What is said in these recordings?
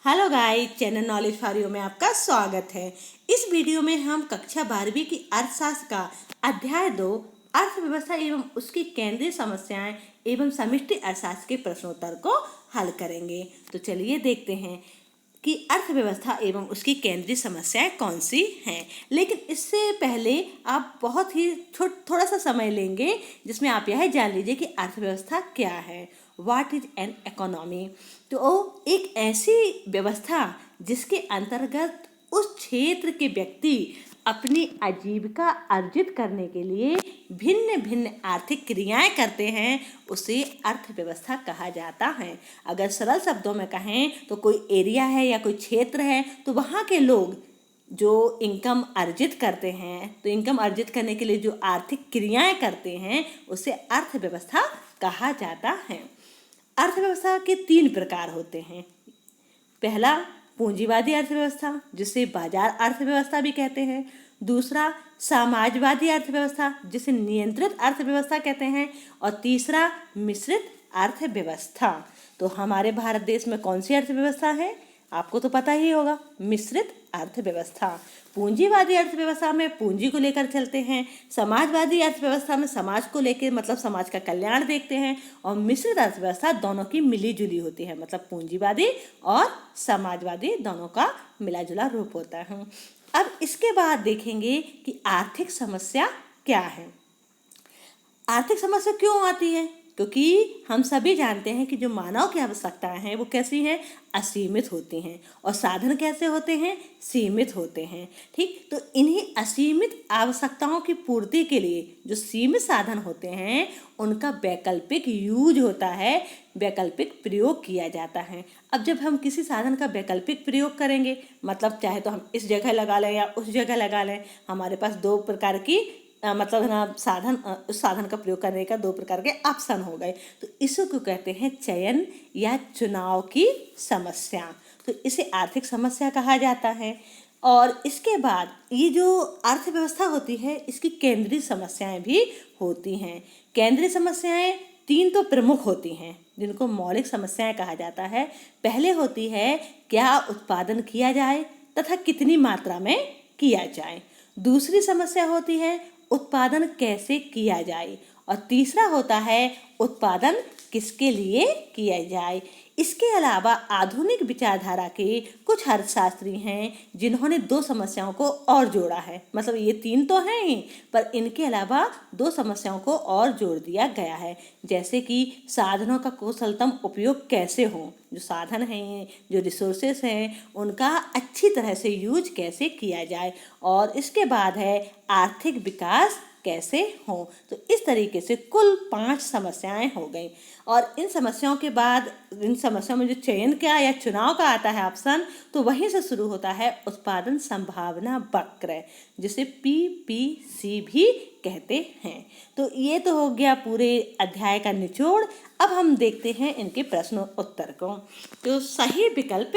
Hello guys, channel knowledge for you में आपका स्वागत है। इस वीडियो में हम कक्षा 12वीं की अर्थशास्त्र का अध्याय 2 अर्थव्यवस्था एवं उसकी केंद्रीय समस्याएं एवं समष्टि अर्थशास्त्र के प्रश्नोत्तर को हल करेंगे। तो चलिए देखते हैं कि अर्थव्यवस्था एवं उसकी केंद्रीय समस्याएं कौन सी हैं। लेकिन इससे पहले आप बहुत ही थोड़ा सा समय लेंगे जिसमें आप यह जान लीजिए कि अर्थव्यवस्था क्या है। What is an economy? तो एक ऐसी व्यवस्था जिसके अंतर्गत उस क्षेत्र के व्यक्ति अपनी आजीविका अर्जित करने के लिए भिन्न भिन्न आर्थिक क्रियाएं करते हैं, उसे अर्थव्यवस्था कहा जाता है। अगर सरल शब्दों में कहें तो कोई एरिया है या कोई क्षेत्र है, तो वहाँ के लोग जो इनकम अर्जित करते हैं, तो इनकम अर्जित करने के लिए जो आर्थिक क्रियाएं करते हैं, उसे अर्थव्यवस्था कहा जाता है। अर्थव्यवस्था के 3 प्रकार होते हैं। पहला पूंजीवादी अर्थव्यवस्था, जिसे बाजार अर्थव्यवस्था भी कहते हैं। दूसरा समाजवादी अर्थव्यवस्था, जिसे नियंत्रित अर्थव्यवस्था कहते हैं। और तीसरा मिश्रित अर्थव्यवस्था। तो हमारे भारत देश में कौन सी अर्थव्यवस्था है, आपको तो पता ही होगा, मिश्रित अर्थव्यवस्था। पूंजीवादी अर्थव्यवस्था में पूंजी को लेकर चलते हैं, समाजवादी अर्थव्यवस्था में समाज को लेकर मतलब समाज का कल्याण देखते हैं, और मिश्रित अर्थव्यवस्था दोनों की मिली जुली होती है, मतलब पूंजीवादी और समाजवादी दोनों का मिला जुला रूप होता है। अब इसके बाद देखेंगे कि आर्थिक समस्या क्या है। आर्थिक समस्या क्यों आती है? क्योंकि हम सभी जानते हैं कि जो मानव की आवश्यकताएं हैं वो कैसी हैं, असीमित होती हैं, और साधन कैसे होते हैं, सीमित होते हैं। ठीक, तो इन्हीं असीमित आवश्यकताओं की पूर्ति के लिए जो सीमित साधन होते हैं उनका वैकल्पिक यूज होता है, वैकल्पिक प्रयोग किया जाता है। अब जब हम किसी साधन का वैकल्पिक प्रयोग करेंगे, मतलब चाहे तो हम इस जगह लगा लें या उस जगह लगा लें, हमारे पास 2 प्रकार की मतलब है ना साधन, उस साधन का प्रयोग करने का 2 प्रकार के ऑप्शन हो गए। तो इसको कहते हैं चयन या चुनाव की समस्या। तो इसे आर्थिक समस्या कहा जाता है। और इसके बाद ये जो अर्थव्यवस्था होती है, इसकी केंद्रीय समस्याएं भी होती हैं। केंद्रीय समस्याएं 3 तो प्रमुख होती हैं, जिनको मौलिक समस्याएं कहा जाता है। पहले होती है क्या उत्पादन किया जाए तथा कितनी मात्रा में किया जाए। दूसरी समस्या होती है उत्पादन कैसे किया जाए, और तीसरा होता है उत्पादन किसके लिए किया जाए। इसके अलावा आधुनिक विचारधारा के कुछ अर्थशास्त्री हैं जिन्होंने 2 समस्याओं को और जोड़ा है। मतलब ये 3 तो हैं ही, पर इनके अलावा 2 समस्याओं को और जोड़ दिया गया है, जैसे कि साधनों का कुशलतम उपयोग कैसे हो, जो साधन हैं, जो रिसोर्सेस हैं, उनका अच्छी तरह से यूज कैसे किया जाए, और इसके बाद है आर्थिक विकास कैसे हो। तो इस तरीके से कुल 5 समस्याएं हो गई। और इन समस्याओं के बाद इन समस्याओं में जो चयन क्या या चुनाव का आता है ऑप्शन, तो वहीं से शुरू होता है उत्पादन संभावना वक्र, जिसे PPC भी कहते हैं। तो ये तो हो गया पूरे अध्याय का निचोड़। अब हम देखते हैं इनके प्रश्न उत्तर को। तो सही विकल्प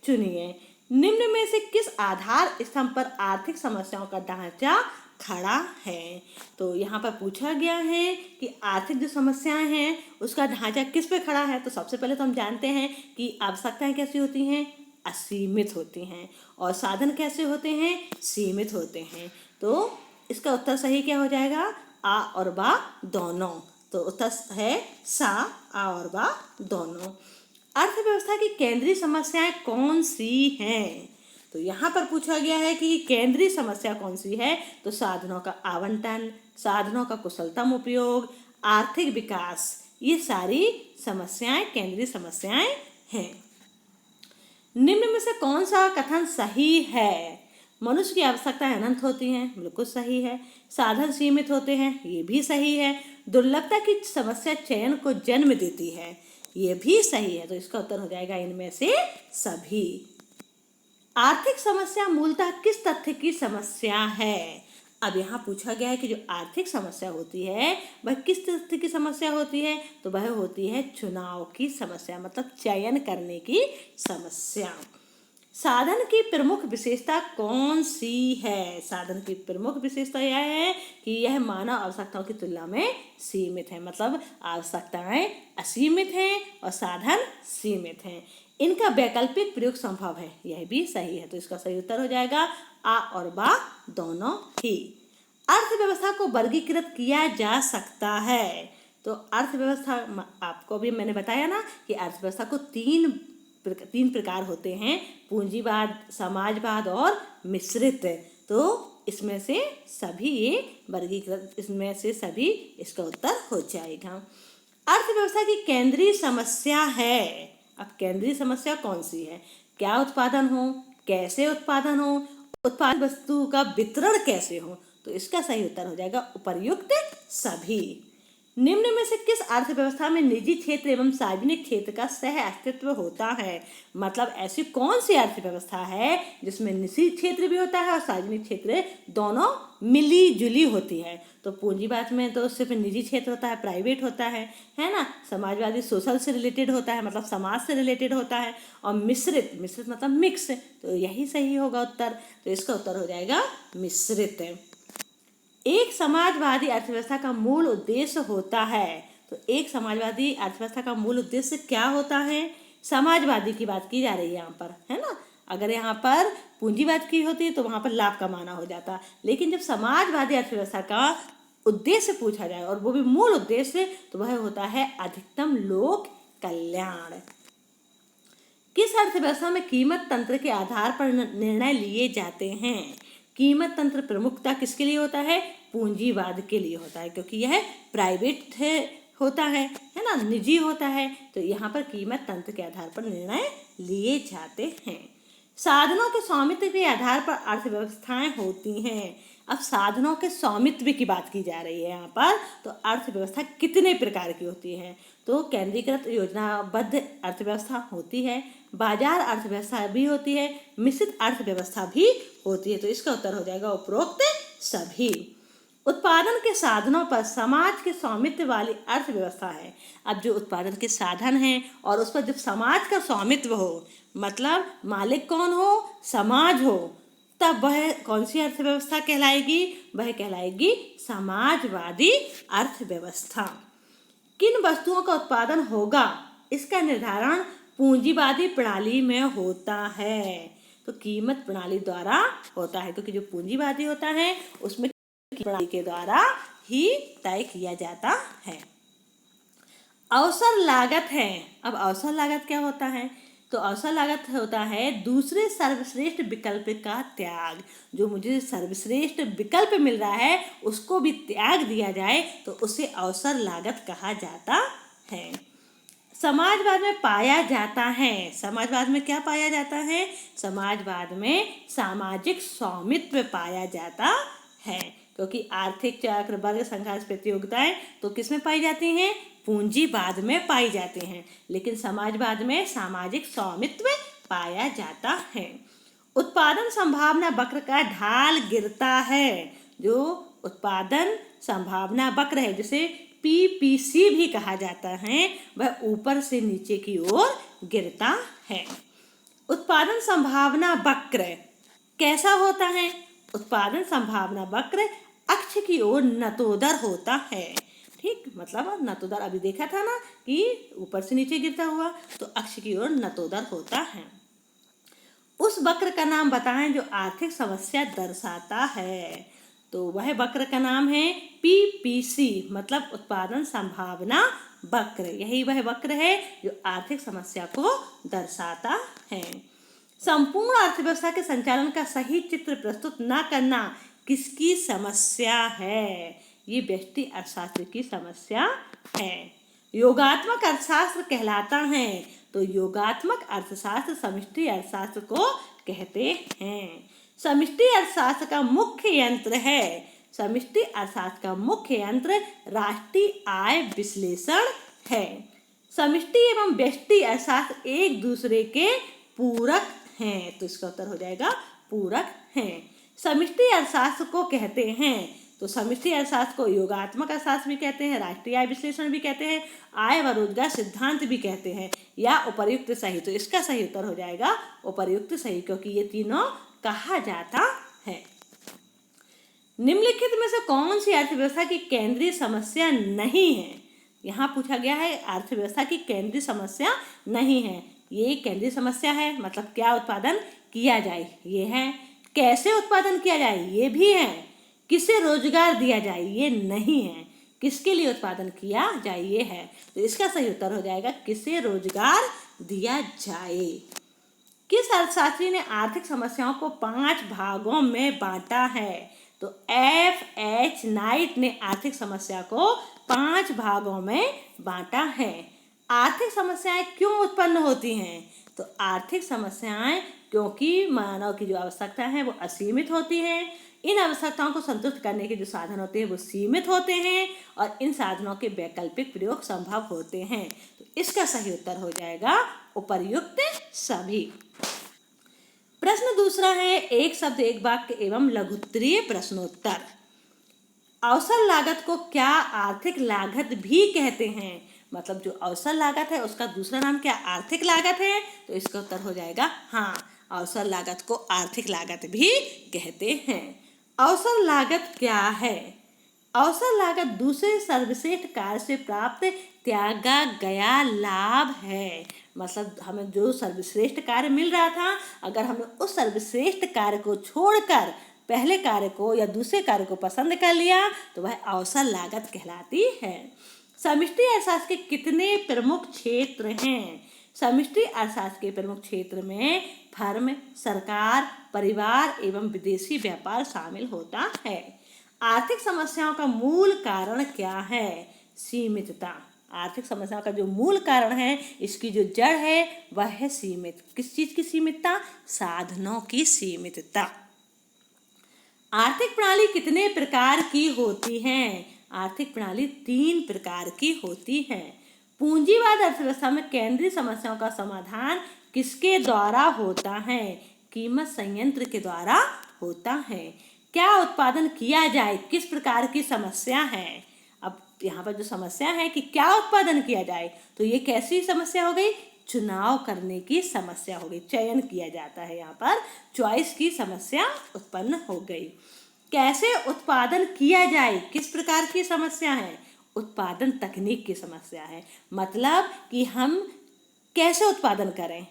चुनिए। निम्न में से किस आधार स्तंभ पर आर्थिक समस्याओं का ढांचा खड़ा है? तो यहाँ पर पूछा गया है कि आर्थिक जो समस्याएं हैं उसका ढांचा किस पे खड़ा है। तो सबसे पहले तो हम जानते हैं कि आवश्यकताएं कैसी होती हैं, असीमित होती हैं, और साधन कैसे होते हैं, सीमित होते हैं। तो इसका उत्तर सही क्या हो जाएगा, आ और बा दोनों। तो उत्तर है सा, आ और बा दोनों। अर्थव्यवस्था की केंद्रीय समस्याएं कौन सी हैं? तो यहाँ पर पूछा गया है कि केंद्रीय समस्या कौन सी है। तो साधनों का आवंटन, साधनों का कुशलतम उपयोग, आर्थिक विकास, ये सारी समस्याएं केंद्रीय समस्याएं हैं। निम्न में से कौन सा कथन सही है? मनुष्य की आवश्यकताएं अनंत होती हैं, बिल्कुल सही है। साधन सीमित होते हैं, ये भी सही है। दुर्लभता की समस्या चयन को जन्म देती है, ये भी सही है। तो इसका उत्तर हो जाएगा इनमें से सभी। आर्थिक समस्या मूलतः किस तथ्य की समस्या है? अब यहाँ पूछा गया है कि जो आर्थिक समस्या होती है वह किस तथ्य की समस्या होती है। तो वह होती है चुनाव की समस्या, मतलब चयन करने की समस्या। साधन की प्रमुख विशेषता कौन सी है? साधन की प्रमुख विशेषता यह है कि यह मानव आवश्यकताओं की तुलना में सीमित है। मतलब आवश्यकताएं असीमित हैं और साधन सीमित हैं। इनका वैकल्पिक प्रयोग संभव है, यह भी सही है। तो इसका सही उत्तर हो जाएगा आ और बा दोनों ही। अर्थव्यवस्था को वर्गीकृत किया जा सकता है। तो अर्थव्यवस्था, आपको अभी मैंने बताया ना कि अर्थव्यवस्था को तीन प्रकार होते हैं, पूंजीवाद, समाजवाद और मिश्रित। तो इसमें से सभी ये वर्गीकृत, इसमें से सभी इसका उत्तर हो जाएगा। अर्थव्यवस्था की केंद्रीय समस्या है। अब केंद्रीय समस्या कौन सी है? क्या उत्पादन हो, कैसे उत्पादन हो, उत्पादित वस्तु का वितरण कैसे हो। तो इसका सही उत्तर हो जाएगा उपर्युक्त सभी। निम्न में से किस अर्थव्यवस्था में निजी क्षेत्र एवं सार्वजनिक क्षेत्र का सह अस्तित्व होता है? मतलब ऐसी कौन सी अर्थव्यवस्था है जिसमें निजी क्षेत्र भी होता है और सार्वजनिक क्षेत्र दोनों मिली जुली होती है? तो पूंजीवाद में तो सिर्फ निजी क्षेत्र होता है, प्राइवेट होता है ना। समाजवादी सोशल से रिलेटेड होता है, मतलब समाज से रिलेटेड होता है। और मिश्रित मतलब मिक्स, तो यही सही होगा उत्तर। तो इसका उत्तर हो जाएगा मिश्रित। एक समाजवादी अर्थव्यवस्था का मूल उद्देश्य होता है। तो एक समाजवादी अर्थव्यवस्था का मूल उद्देश्य क्या होता है? समाजवादी की बात की जा रही है यहाँ पर, है ना। अगर यहाँ पर पूंजीवाद की होती है तो वहाँ पर लाभ कमाना हो जाता, लेकिन जब समाजवादी अर्थव्यवस्था का उद्देश्य पूछा जाए और वो भी मूल उद्देश्य, तो वह होता है अधिकतम लोक कल्याण। किस अर्थव्यवस्था में कीमत तंत्र के आधार पर निर्णय लिए जाते हैं? कीमत तंत्र प्रमुखता किसके लिए होता है? पूंजीवाद के लिए होता है, क्योंकि यह प्राइवेट होता है ना, निजी होता है। तो यहाँ पर कीमत तंत्र के आधार पर निर्णय लिए जाते हैं। साधनों के स्वामित्व के आधार पर अर्थव्यवस्थाएं होती हैं। अब साधनों के स्वामित्व की बात की जा रही है यहाँ पर। तो अर्थव्यवस्था कितने प्रकार की होती है? तो केंद्रीकृत योजनाबद्ध अर्थव्यवस्था होती है, बाजार अर्थव्यवस्था भी होती है, मिश्रित अर्थव्यवस्था भी होती है। तो इसका उत्तर हो जाएगा उपरोक्त सभी। उत्पादन के साधनों पर समाज के स्वामित्व वाली अर्थव्यवस्था है। अब जो उत्पादन के साधन हैं और उस पर जब समाज का स्वामित्व हो, मतलब मालिक कौन हो? समाज हो, तब वह कौन सी अर्थव्यवस्था कहलाएगी? वह कहलाएगी समाजवादी अर्थव्यवस्था। किन वस्तुओं का उत्पादन होगा, इसका निर्धारण पूंजीवादी प्रणाली में होता है। तो कीमत प्रणाली द्वारा होता है, क्योंकि जो पूंजीवादी होता है उसमें प्रणाली के द्वारा ही तय किया जाता है। अवसर लागत है। अब अवसर लागत क्या होता है? तो अवसर लागत होता है दूसरे सर्वश्रेष्ठ विकल्प का त्याग। जो मुझे सर्वश्रेष्ठ विकल्प मिल रहा है उसको भी त्याग दिया जाए तो उसे अवसर लागत कहा जाता है। समाजवाद में पाया जाता है। समाजवाद में क्या पाया जाता है? समाजवाद में सामाजिक स्वामित्व पाया जाता है, क्योंकि आर्थिक चक्र, वर्ग संघर्ष, प्रतियोगिताएं तो किसमें पाई जाती हैं? पूंजीवाद में पाई जाती हैं, लेकिन समाजवाद में सामाजिक स्वामित्व पाया जाता है। उत्पादन संभावना वक्र का ढाल गिरता है। जो उत्पादन संभावना वक्र है, जिसे PPC भी कहा जाता है, वह ऊपर से नीचे की ओर गिरता है। उत्पादन संभावना वक्र कैसा होता है? उत्पादन संभावना वक्र अक्ष की ओर नतोदर होता है। ठीक, मतलब नतोदर अभी देखा था ना कि ऊपर से नीचे गिरता हुआ, तो अक्ष की ओर नतोदर होता है। उस वक्र का नाम बताएं जो आर्थिक समस्या दर्शाता है। तो वह वक्र का नाम है PPC, मतलब उत्पादन संभावना वक्र। यही वह वक्र है जो आर्थिक समस्या को दर्शाता है। संपूर्ण अर्थव्यवस्था के संचालन का सही चित्र प्रस्तुत न करना किसकी समस्या है? ये व्यष्टि अर्थशास्त्र की समस्या है। योगात्मक अर्थशास्त्र कहलाता है। तो योगात्मक अर्थशास्त्र समष्टि अर्थशास्त्र को कहते हैं। समष्टि अर्थशास्त्र का मुख्य यंत्र है। समष्टि अर्थशास्त्र का मुख्य यंत्र राष्ट्रीय आय विश्लेषण है। समष्टि एवं व्यष्टि अर्थशास्त्र एक दूसरे के पूरक हैं। तो इसका उत्तर हो जाएगा पूरक हैं। समष्टि अर्थशास्त्र को कहते हैं तो समष्टि अर्थशास्त्र को योगात्मक अर्थशास्त्र भी कहते हैं, राष्ट्रीय आय विश्लेषण भी कहते हैं, आय व रोजगार सिद्धांत भी कहते हैं, या उपर्युक्त सही। तो इसका सही उत्तर हो जाएगा उपर्युक्त सही, क्योंकि ये तीनों कहा जाता है। निम्नलिखित में से कौन सी अर्थव्यवस्था की केंद्रीय समस्या नहीं है? यहाँ पूछा गया है अर्थव्यवस्था की केंद्रीय समस्या नहीं है। ये केंद्रीय समस्या है, मतलब क्या उत्पादन किया जाए, ये है। कैसे उत्पादन किया जाए, ये भी है। किसे रोजगार दिया जाए, ये नहीं है। किसके लिए उत्पादन किया जाए, ये है। तो इसका सही उत्तर हो जाएगा किसे रोजगार दिया जाए। किस अर्थशास्त्री ने आर्थिक समस्याओं को 5 भागों में बांटा है? तो F.H. नाइट ने आर्थिक समस्या को 5 भागों में बांटा है। आर्थिक समस्याएं क्यों उत्पन्न होती हैं? तो आर्थिक समस्याएं क्योंकि मानव की जो आवश्यकता है वो असीमित होती हैं। इन आवश्यकताओं को संतुष्ट करने के जो साधन होते हैं वो सीमित होते हैं, और इन साधनों के वैकल्पिक प्रयोग संभव होते हैं। तो इसका सही उत्तर हो जाएगा उपर्युक्त सभी। प्रश्न दूसरा है, एक शब्द एक वाक्य एवं लघुत्तरीय प्रश्नोत्तर। अवसर लागत को क्या आर्थिक लागत भी कहते हैं? मतलब जो अवसर लागत है उसका दूसरा नाम क्या आर्थिक लागत है? तो इसका उत्तर हो जाएगा हाँ, अवसर लागत को आर्थिक लागत भी कहते हैं। अवसर लागत क्या है? अवसर लागत दूसरे सर्वश्रेष्ठ कार्य से प्राप्त त्यागा गया लाभ है। मतलब हमें जो सर्वश्रेष्ठ कार्य मिल रहा था, अगर हमने उस सर्वश्रेष्ठ कार्य को छोड़कर पहले कार्य को या दूसरे कार्य को पसंद कर लिया तो वह अवसर लागत कहलाती है। समष्टि अर्थशास्त्र के कितने प्रमुख क्षेत्र हैं? समष्टि अर्थशास्त्र के प्रमुख क्षेत्र में फर्म, सरकार, परिवार एवं विदेशी व्यापार शामिल होता है। आर्थिक समस्याओं का मूल कारण क्या है? सीमितता। आर्थिक समस्याओं का जो मूल कारण है, इसकी जो जड़ है वह है सीमित। किस चीज की सीमितता? साधनों की सीमितता। आर्थिक प्रणाली कितने प्रकार की होती है? आर्थिक प्रणाली 3 प्रकार की होती है। पूंजीवाद अर्थव्यवस्था में केंद्रीय समस्याओं का समाधान किसके द्वारा होता है? कीमत संयंत्र के द्वारा होता है। क्या उत्पादन किया जाए, किस प्रकार की समस्या है? अब यहाँ पर जो समस्या है कि क्या उत्पादन किया जाए, तो ये कैसी समस्या हो गई? चुनाव करने की समस्या हो गई। चयन किया जाता है, यहाँ पर चॉइस की समस्या उत्पन्न हो गई। कैसे उत्पादन किया जाए, किस प्रकार की समस्या है? उत्पादन तकनीक की समस्या है। मतलब कि हम कैसे उत्पादन करें,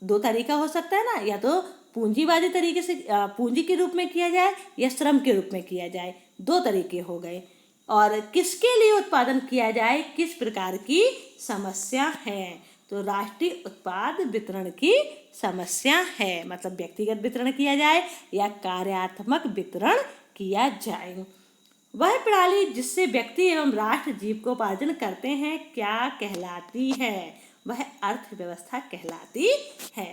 2 तरीका हो सकता है ना, या तो पूंजीवादी तरीके से पूंजी के रूप में किया जाए या श्रम के रूप में किया जाए, 2 तरीके हो गए। और किसके लिए उत्पादन किया जाए, किस प्रकार की समस्या है? तो राष्ट्रीय उत्पाद वितरण की समस्या है। मतलब व्यक्तिगत वितरण किया जाए या कार्यात्मक वितरण किया जाए। वह प्रणाली जिससे व्यक्ति एवं राष्ट्र जीविकोपार्जन करते हैं क्या कहलाती है? वह अर्थव्यवस्था कहलाती है।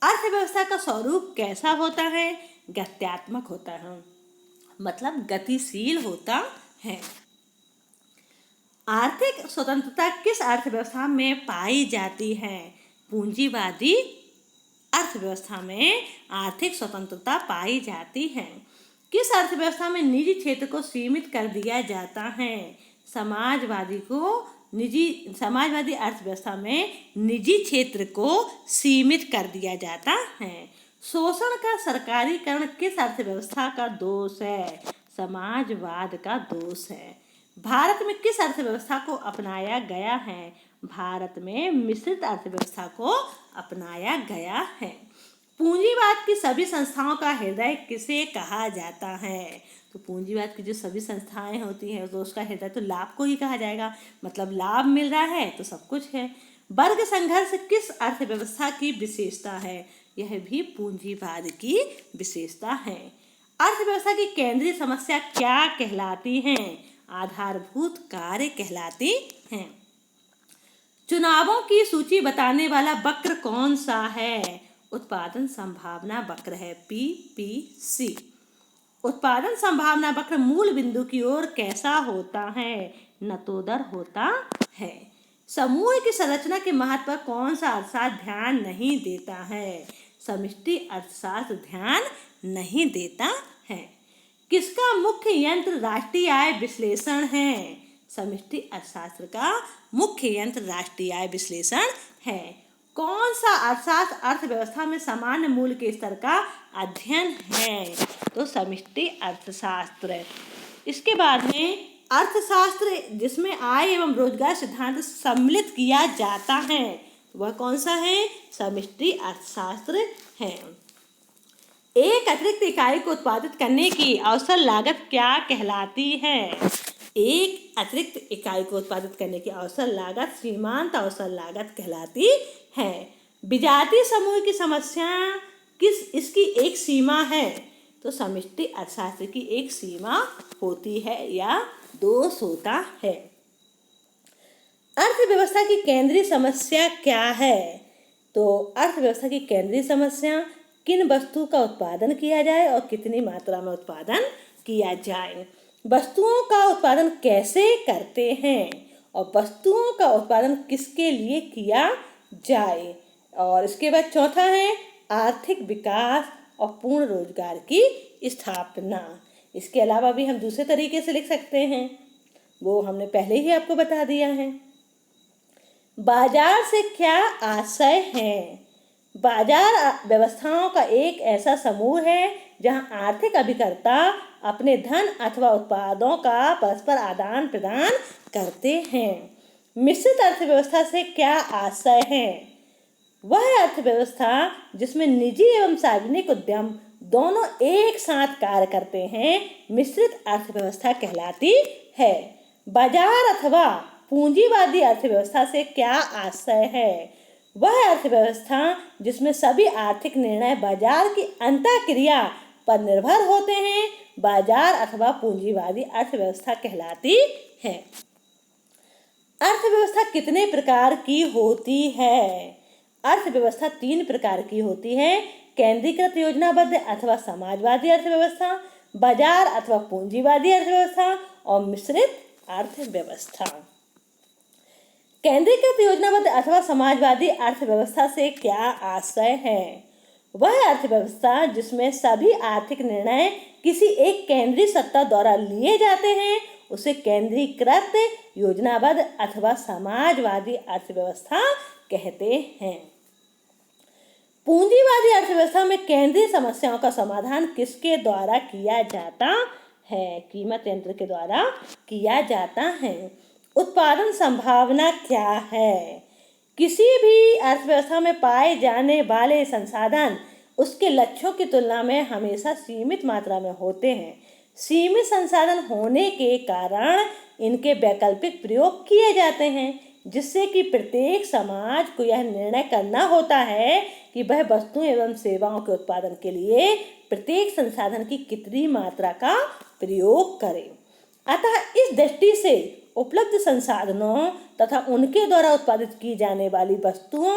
अर्थव्यवस्था का स्वरूप कैसा होता है? गत्यात्मक होता है, मतलब गतिशील होता है। आर्थिक स्वतंत्रता किस अर्थव्यवस्था में पाई जाती है? पूंजीवादी अर्थव्यवस्था में आर्थिक स्वतंत्रता पाई जाती है। किस अर्थव्यवस्था में निजी क्षेत्र को सीमित कर दिया जाता है? समाजवादी अर्थव्यवस्था में निजी क्षेत्र को सीमित कर दिया जाता है। शोषण का सरकारीकरण किस अर्थव्यवस्था का दोष है? समाजवाद का दोष है। भारत में किस अर्थव्यवस्था को अपनाया गया है? भारत में मिश्रित अर्थव्यवस्था को अपनाया गया है। पूंजीवाद की सभी संस्थाओं का हृदय किसे कहा जाता है? तो पूंजीवाद की जो सभी संस्थाएं होती हैं तो उसका हृदय तो लाभ को ही कहा जाएगा। मतलब लाभ मिल रहा है तो सब कुछ है। वर्ग संघर्ष किस अर्थव्यवस्था की विशेषता है? यह भी पूंजीवाद की विशेषता है। अर्थव्यवस्था की केंद्रीय समस्या क्या कहलाती हैं? आधारभूत कार्य कहलाती हैं। चुनावों की सूची बताने वाला वक्र कौन सा है? उत्पादन संभावना वक्र है, PPC। उत्पादन संभावना वक्र मूल बिंदु की ओर कैसा होता है? नतोदर होता है। समूह की संरचना के महत्व पर कौन सा अर्थशास्त्र ध्यान नहीं देता है? समष्टि अर्थशास्त्र ध्यान नहीं देता है। किसका मुख्य यंत्र राष्ट्रीय आय विश्लेषण है? समष्टि अर्थशास्त्र का मुख्य यंत्र राष्ट्रीय आय विश्लेषण है। कौन सा अर्थशास्त्र अर्थव्यवस्था में सामान्य मूल्य के स्तर का अध्ययन है? तो समष्टि अर्थशास्त्र। इसके बाद में अर्थशास्त्र जिसमें आय एवं रोजगार सिद्धांत सम्मिलित किया जाता है, वह कौन सा है? समष्टि अर्थशास्त्र है। एक अतिरिक्त इकाई को उत्पादित करने की अवसर लागत क्या कहलाती है? एक अतिरिक्त इकाई को उत्पादित करने की अवसर लागत सीमांत अवसर लागत कहलाती है। विजातीय समूह की समस्या इसकी एक सीमा है? तो समष्टि अर्थशास्त्र की एक सीमा होती है या दोष होता है। अर्थव्यवस्था की केंद्रीय समस्या क्या है? तो अर्थव्यवस्था की केंद्रीय समस्या किन वस्तु का उत्पादन किया जाए और कितनी मात्रा में उत्पादन किया जाए, वस्तुओं का उत्पादन कैसे करते हैं और वस्तुओं का उत्पादन किसके लिए किया जाए, और इसके बाद चौथा है आर्थिक विकास और पूर्ण रोजगार की स्थापना। इसके अलावा भी हम दूसरे तरीके से लिख सकते हैं, वो हमने पहले ही आपको बता दिया है। बाजार से क्या आशय है? बाजार व्यवस्थाओं का एक ऐसा समूह है जहां आर्थिक अभिकर्ता अपने धन अथवा उत्पादों का परस्पर आदान प्रदान करते हैं। मिश्रित अर्थव्यवस्था से क्या आशय है? वह अर्थव्यवस्था जिसमें निजी एवं सार्वजनिक उद्यम दोनों एक साथ कार्य करते हैं मिश्रित अर्थव्यवस्था कहलाती है। बाजार अथवा पूंजीवादी अर्थव्यवस्था से क्या आशय है? वह अर्थव्यवस्था जिसमें सभी आर्थिक निर्णय बाजार की अंतःक्रिया पर निर्भर होते हैं बाजार अथवा पूंजीवादी अर्थव्यवस्था कहलाती है। अर्थव्यवस्था कितने प्रकार की होती है? अर्थव्यवस्था 3 प्रकार की होती है, केंद्रीकृत योजनाबद्ध अथवा समाजवादी अर्थव्यवस्था, बाजार अथवा पूंजीवादी अर्थव्यवस्था और मिश्रित अर्थव्यवस्था। केंद्रीकृत योजनाबद्ध अथवा समाजवादी अर्थव्यवस्था से क्या आशय है? वह अर्थव्यवस्था जिसमें सभी आर्थिक निर्णय किसी एक केंद्रीय सत्ता द्वारा लिए जाते हैं उसे केंद्रीकृत योजनाबद्ध अथवा समाजवादी अर्थव्यवस्था कहते हैं। पूंजीवादी अर्थव्यवस्था में केंद्रीय समस्याओं का समाधान किसके द्वारा किया जाता है? कीमत यंत्र के द्वारा किया जाता है। उत्पादन संभावना क्या है? किसी भी अर्थव्यवस्था में पाए जाने वाले संसाधन उसके लक्ष्यों की तुलना में हमेशा सीमित मात्रा में होते हैं। सीमित संसाधन होने के कारण इनके वैकल्पिक प्रयोग किए जाते हैं, जिससे कि प्रत्येक समाज को यह निर्णय करना होता है कि वह वस्तुओं एवं सेवाओं के उत्पादन के लिए प्रत्येक संसाधन की कितनी मात्रा का प्रयोग करे। अतः इस दृष्टि से उपलब्ध संसाधनों तथा उनके द्वारा उत्पादित की जाने वाली वस्तुओं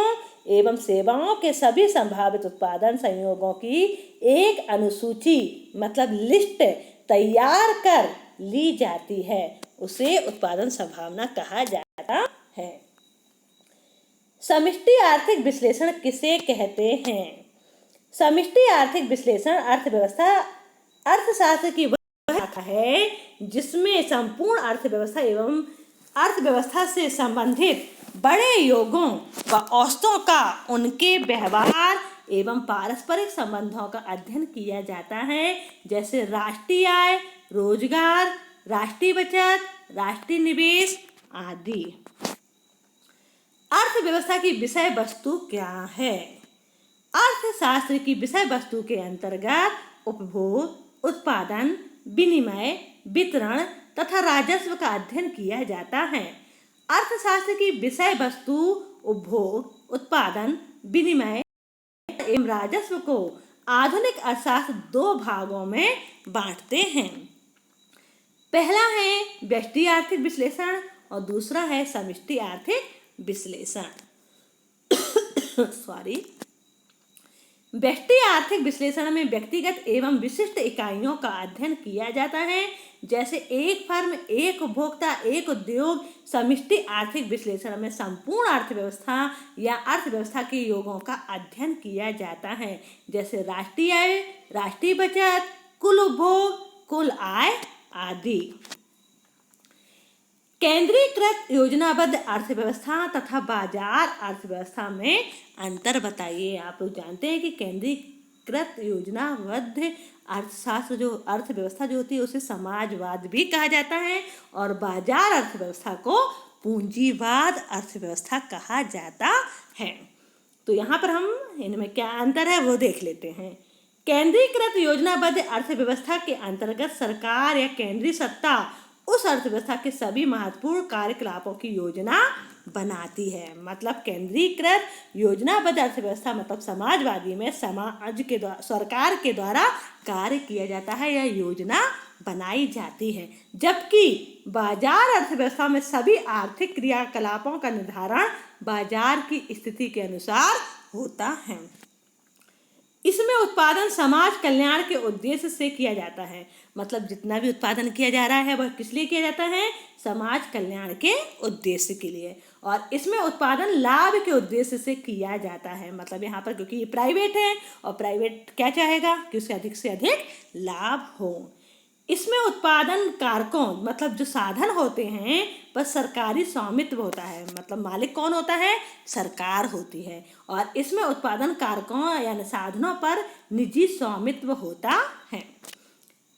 एवं सेवाओं के सभी संभावित उत्पादन संयोगों की एक अनुसूची मतलब लिस्ट तैयार कर ली जाती है, उसे उत्पादन संभावना कहा जाता है। समष्टि आर्थिक विश्लेषण किसे कहते हैं? समष्टि आर्थिक विश्लेषण अर्थशास्त्र की शाखा है जिसमें संपूर्ण अर्थव्यवस्था एवं अर्थव्यवस्था से संबंधित बड़े योगों व औसतों का उनके व्यवहार एवं पारस्परिक संबंधों का अध्ययन किया जाता है, जैसे राष्ट्रीय आय, रोजगार, राष्ट्रीय बचत, राष्ट्रीय निवेश आदि। अर्थव्यवस्था की विषय वस्तु क्या है? अर्थशास्त्र की विषय वस्तु के अंतर्गत उपभोग, उत्पादन, विनिमय, वितरण तथा राजस्व का अध्ययन किया जाता है। अर्थशास्त्र की विषय वस्तु उपभोग, उत्पादन, विनिमय एवं राजस्व को आधुनिक अर्थशास्त्र 2 भागों में बांटते हैं। पहला है व्यष्टि आर्थिक विश्लेषण और दूसरा है समष्टि आर्थिक विश्लेषण। व्यष्टि आर्थिक विश्लेषण में व्यक्तिगत एवं विशिष्ट इकाइयों का अध्ययन किया जाता है, जैसे एक फर्म, एक उपभोक्ता, एक उद्योग। समष्टि आर्थिक विश्लेषण में संपूर्ण अर्थव्यवस्था या अर्थव्यवस्था के योगों का अध्ययन किया जाता है, जैसे राष्ट्रीय आय, राष्ट्रीय बचत, कुल उपभोग, कुल आय आदि। केंद्रीकृत योजनाबद्ध अर्थव्यवस्था तथा बाजार अर्थव्यवस्था में अंतर बताइए। आप लोग जानते हैं कि केंद्रीकृत योजनाबद्ध अर्थशास्त्र जो अर्थव्यवस्था जो होती है उसे समाजवाद भी कहा जाता है और बाजार अर्थव्यवस्था को पूंजीवाद अर्थव्यवस्था कहा जाता है। तो यहाँ पर हम इनमें क्या अंतर है वो देख लेते हैं। केंद्रीकृत योजनाबद्ध अर्थव्यवस्था के अंतर्गत सरकार या केंद्रीय सत्ता उस अर्थव्यवस्था के सभी महत्वपूर्ण कार्यकलापों की योजना बनाती है। मतलब केंद्रीकृत योजनाबद्ध अर्थव्यवस्था मतलब समाजवादी में समाज के द्वारा सरकार के द्वारा कार्य किया जाता है या योजना बनाई जाती है, जबकि बाजार अर्थव्यवस्था में सभी आर्थिक क्रियाकलापों का निर्धारण बाजार की स्थिति के अनुसार होता है। इसमें उत्पादन समाज कल्याण के उद्देश्य से किया जाता है। मतलब जितना भी उत्पादन किया जा रहा है वह किस लिए किया जाता है? समाज कल्याण के उद्देश्य के लिए। और इसमें उत्पादन लाभ के उद्देश्य से किया जाता है। मतलब यहाँ पर क्योंकि ये प्राइवेट है और प्राइवेट क्या चाहेगा कि उससे अधिक लाभ हो। इसमें उत्पादन कारकों मतलब जो साधन होते हैं पर सरकारी स्वामित्व होता है। मतलब मालिक कौन होता है? सरकार होती है। और इसमें उत्पादन कारकों यानी साधनों पर निजी स्वामित्व होता है।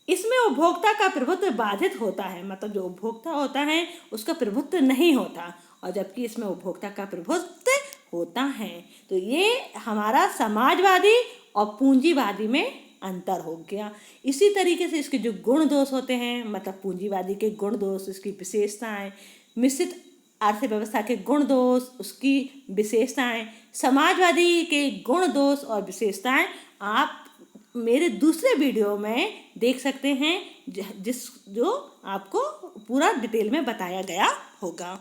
इसमें उपभोक्ता का प्रभुत्व बाधित होता है। मतलब जो उपभोक्ता होता है उसका प्रभुत्व नहीं होता और जबकि इसमें उपभोक्ता का प्रभुत्व होता है। तो ये हमारा समाजवादी और पूंजीवादी में अंतर हो गया। इसी तरीके से इसके जो गुण दोष होते हैं मतलब पूंजीवादी के गुण दोष, इसकी विशेषताएं, मिश्रित अर्थव्यवस्था के गुण दोष, उसकी विशेषताएं, समाजवादी के गुण दोष और विशेषताएं आप मेरे दूसरे वीडियो में देख सकते हैं जो आपको पूरा डिटेल में बताया गया होगा।